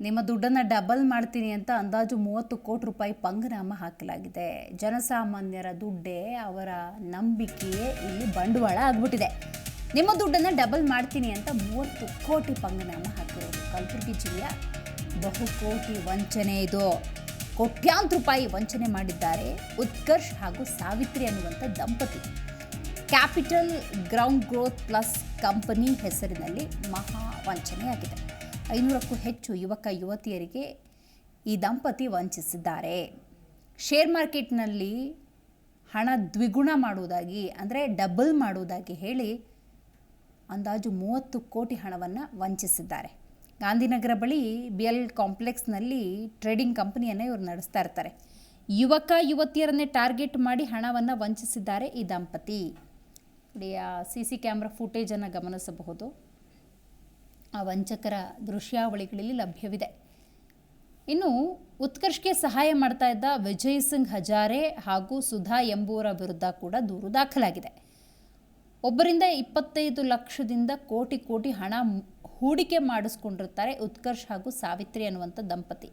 ನಿಮ್ಮ ದುಡ್ಡನ್ನು ಡಬಲ್ ಮಾಡ್ತೀನಿ ಅಂತ ಅಂದಾಜು 30 ಕೋಟಿ ರೂಪಾಯಿ ಪಂಗನಾಮ ಹಾಕಲಾಗಿದೆ. ಜನಸಾಮಾನ್ಯರ ದುಡ್ಡೇ ಅವರ ನಂಬಿಕೆಯೇ ಇಲ್ಲಿ ಬಂಡವಾಳ ಆಗ್ಬಿಟ್ಟಿದೆ. ನಿಮ್ಮ ದುಡ್ಡನ್ನು ಡಬಲ್ ಮಾಡ್ತೀನಿ ಅಂತ 30 ಕೋಟಿ ಪಂಗನಾಮ ಹಾಕಿರೋದು ಕಲಬುರಗಿ ಜಿಲ್ಲೆಯ ಬಹುಕೋಟಿ ವಂಚನೆ. ಇದು ಕೋಟ್ಯಾಂತರ ರೂಪಾಯಿ ವಂಚನೆ ಮಾಡಿದ್ದಾರೆ ಉತ್ಕರ್ಷ್ ಹಾಗೂ ಸಾವಿತ್ರಿ ಅನ್ನುವಂಥ ದಂಪತಿ. Capital ground growth plus company ಹೆಸರಿನಲ್ಲಿ ಮಹಾ ವಂಚನೆಯಾಗಿದೆ. 500ಕ್ಕೂ ಹೆಚ್ಚು ಯುವಕ ಯುವತಿಯರಿಗೆ ಈ ದಂಪತಿ ವಂಚಿಸಿದ್ದಾರೆ. ಶೇರ್ ಮಾರ್ಕೆಟ್ನಲ್ಲಿ ಹಣ ದ್ವಿಗುಣ ಮಾಡುವುದಾಗಿ ಅಂದರೆ ಡಬಲ್ ಮಾಡುವುದಾಗಿ ಹೇಳಿ ಅಂದಾಜು 30 ಕೋಟಿ ಹಣವನ್ನು ವಂಚಿಸಿದ್ದಾರೆ. ಗಾಂಧಿನಗರ ಬಳಿ BL ಕಾಂಪ್ಲೆಕ್ಸ್ನಲ್ಲಿ ಟ್ರೇಡಿಂಗ್ ಕಂಪನಿಯನ್ನು ಇವರು ನಡೆಸ್ತಾ ಇರ್ತಾರೆ. ಯುವಕ ಯುವತಿಯರನ್ನೇ ಟಾರ್ಗೆಟ್ ಮಾಡಿ ಹಣವನ್ನು ವಂಚಿಸಿದ್ದಾರೆ ಈ ದಂಪತಿ. CC ಕ್ಯಾಮ್ರಾ ಫುಟೇಜನ್ನು ಗಮನಿಸಬಹುದು. ಆ ವಂಚಕರ ದೃಶ್ಯಾವಳಿಗಳಲ್ಲಿ ಲಭ್ಯವಿದೆ. ಇನ್ನು ಉತ್ಕರ್ಷ್ಗೆ ಸಹಾಯ ಮಾಡ್ತಾ ಇದ್ದ ವಿಜಯ್ ಸಿಂಗ್ ಹಜಾರೆ ಹಾಗೂ ಸುಧಾ ಎಂಬುವರ ವಿರುದ್ಧ ಕೂಡ ದೂರು ದಾಖಲಾಗಿದೆ. ಒಬ್ಬರಿಂದ 25 ಲಕ್ಷದಿಂದ ಕೋಟಿ ಹಣ ಹೂಡಿಕೆ ಮಾಡಿಸ್ಕೊಂಡಿರ್ತಾರೆ ಉತ್ಕರ್ಷ್ ಹಾಗೂ ಸಾವಿತ್ರಿ ಅನ್ನುವಂಥ ದಂಪತಿ.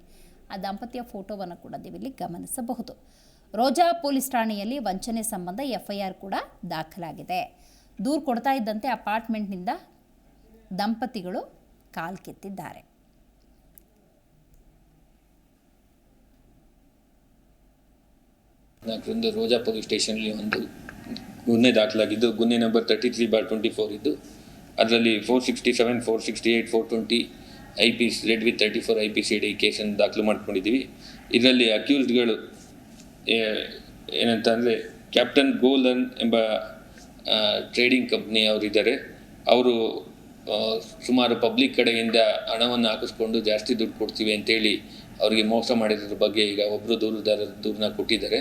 ಆ ದಂಪತಿಯ ಫೋಟೋವನ್ನು ಕೂಡ ನೀವಿಲ್ಲಿ ಗಮನಿಸಬಹುದು. ರೋಜಾ ಪೊಲೀಸ್ ಠಾಣೆಯಲ್ಲಿ ವಂಚನೆ ಸಂಬಂಧ FIR ಕೂಡ ದಾಖಲಾಗಿದೆ. ದೂರು ಕೊಡ್ತಾ ಇದ್ದಂತೆ ಅಪಾರ್ಟ್ಮೆಂಟ್ನಿಂದ ದಂಪತಿಗಳು ಕಾಲ್ಕೆತ್ತಿದ್ದಾರೆ. ರೋಜಾ ಪೊಲೀಸ್ ಸ್ಟೇಷನ್ಲಿ ಒಂದು ಗುನ್ನೆ ದಾಖಲಾಗಿದ್ದು, ಗುನ್ನೆ ನಂಬರ್ 33/24 ಇದ್ದು, ಅದರಲ್ಲಿ 467, 468, 420 IPC ರೆಡ್ ವಿತ್ 34 IPCD ಕೇಸನ್ನು ದಾಖಲು ಮಾಡ್ಕೊಂಡಿದ್ದೀವಿ. ಇದರಲ್ಲಿ ಅಕ್ಯೂಸ್ಡ್ಗಳು ಏನಂತಂದರೆ ಕ್ಯಾಪ್ಟನ್ ಗೋಲನ್ ಎಂಬ ಟ್ರೇಡಿಂಗ್ ಕಂಪ್ನಿ ಅವರಿದ್ದಾರೆ. ಅವರು ಸುಮಾರು ಪಬ್ಲಿಕ್ ಕಡೆಯಿಂದ ಹಣವನ್ನು ಹಾಕಿಸ್ಕೊಂಡು ಜಾಸ್ತಿ ದುಡ್ಡು ಕೊಡ್ತೀವಿ ಅಂತೇಳಿ ಅವರಿಗೆ ಮೋಸ ಮಾಡಿದ್ರ ಬಗ್ಗೆ ಈಗ ಒಬ್ಬರು ದೂರನ್ನ ಕೊಟ್ಟಿದ್ದಾರೆ.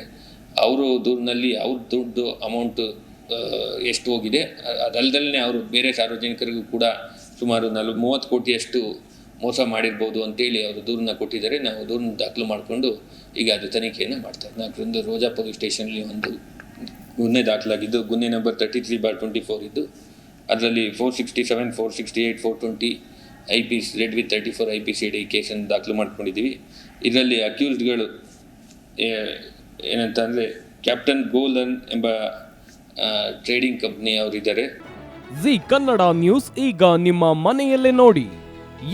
ಅವರು ದೂರಿನಲ್ಲಿ ಅವ್ರ ದುಡ್ಡು ಅಮೌಂಟು ಎಷ್ಟು ಹೋಗಿದೆ, ಅದಲ್ಲದಲ್ಲೇ ಅವರು ಬೇರೆ ಸಾರ್ವಜನಿಕರಿಗೂ ಕೂಡ ಸುಮಾರು 30 ಕೋಟಿಯಷ್ಟು ಮೋಸ ಮಾಡಿರ್ಬೋದು ಅಂತೇಳಿ ಅವರು ದೂರನ್ನ ಕೊಟ್ಟಿದ್ದಾರೆ. ನಾವು ದೂರನ್ನ ದಾಖಲು ಮಾಡಿಕೊಂಡು ಈಗ ಅದು ತನಿಖೆಯನ್ನು ಮಾಡ್ತಾರೆ. 4 ರೋಜಾ ಪೊಲೀಸ್ ಸ್ಟೇಷನ್ಲಿ ಒಂದು ಗುನ್ನೆ ದಾಖಲಾಗಿದ್ದು, ಗುನ್ನೆ ನಂಬರ್ 33/24 ಇದ್ದು, ಅದರಲ್ಲಿ 467, 468, 420 IPC ರೆಡ್ ವಿತ್ 34 IPCD ಕೇಸನ್ನು ದಾಖಲು ಮಾಡ್ಕೊಂಡಿದ್ದೀವಿ. ಇದರಲ್ಲಿ ಅಕ್ಯೂಸ್ಡ್ಗಳು ಏನಂತಂದರೆ ಕ್ಯಾಪ್ಟನ್ ಗೋಲನ್ ಎಂಬ ಟ್ರೇಡಿಂಗ್ ಕಂಪ್ನಿ ಅವರಿದ್ದಾರೆ. ಜಿ ಕನ್ನಡ ನ್ಯೂಸ್ ಈಗ ನಿಮ್ಮ ಮನೆಯಲ್ಲೇ ನೋಡಿ.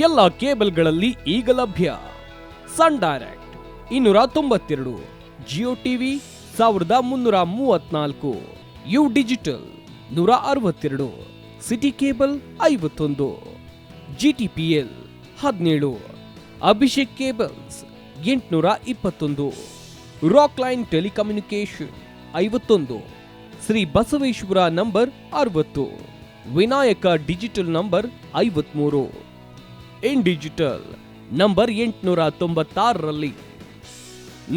ಎಲ್ಲ ಕೇಬಲ್ಗಳಲ್ಲಿ ಈಗ ಲಭ್ಯ. Sun Direct 292, Jio TV 1334, U digital 162, city cable 51, GTPL 17, Abhishek cables 821, Rockline telecommunication 51, Shri Basaveshwara number 60, Vinayaka digital number 53, in digital number 896ರಲ್ಲಿ.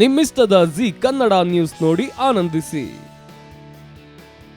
ನಿಮ್ಮಿಸ್ತದ ಜಿ ಕನ್ನಡ ನ್ಯೂಸ್ ನೋಡಿ ಆನಂದಿಸಿ.